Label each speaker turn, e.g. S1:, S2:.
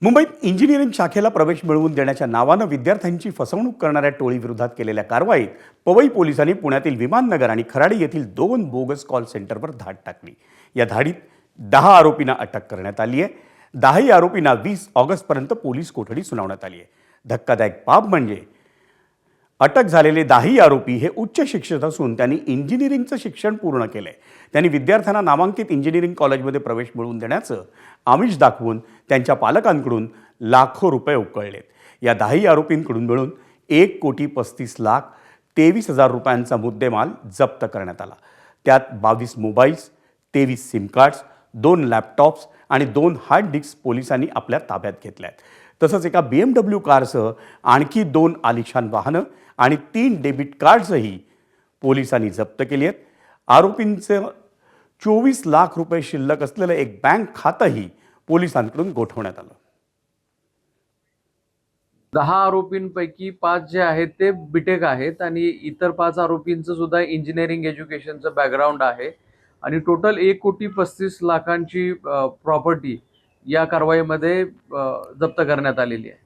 S1: मुंबईत इंजिनिअरिंग शाखेला प्रवेश मिळवून देण्याच्या नावानं विद्यार्थ्यांची फसवणूक करणाऱ्या टोळीविरोधात केलेल्या कारवाईत पवई पोलिसांनी पुण्यातील विमाननगर आणि खराडी येथील 2 बोगस कॉल सेंटरवर धाड टाकली। या धाडीत 10 आरोपींना अटक करण्यात आली आहे। 10 आरोपींना 20 ऑगस्टपर्यंत पोलीस कोठडी सुनावण्यात आली आहे। धक्कादायक बाब म्हणजे अटक झालेले 10 आरोपी हे उच्च शिक्षित असून त्यांनी इंजिनिअरिंगचं शिक्षण पूर्ण केलंय। त्यांनी विद्यार्थ्यांना नामांकित इंजिनिअरिंग कॉलेजमध्ये प्रवेश मिळवून देण्याचं आमिष दाखवून त्यांच्या पालकांकडून लाखो रुपये उकळलेत। या 10 आरोपींकडून मिळून 1,35,23,000 रुपयांचा मुद्देमाल जप्त करण्यात आला। त्यात 22 मोबाईल्स, 23 सिम कार्ड्स, 2 लॅपटॉप्स आणि 2 हार्ड डिस्क पोलिसांनी आपल्या ताब्यात घेतल्या आहेत। तसंच एका BMW कारसह आणखी 2 आलिशान वाहनं आणि 3 डेबिट कार्ड्सही पोलिसांनी जप्त केली आहेत। आरोपींचं 24 लाख रुपये शिल्लक असलेलं एक बँक खातंही पोलिसांकडून गोठवण्यात आलं।
S2: 10 आरोपींपैकी 5 जे आहेत ते बीटेक आहेत आणि इतर 5 आरोपींचं सुद्धा इंजिनिअरिंग एज्युकेशनचं बॅकग्राऊंड आहे आणि टोटल 1,35,00,000ची प्रॉपर्टी या कारवाईमध्ये जप्त करण्यात आलेली आहे।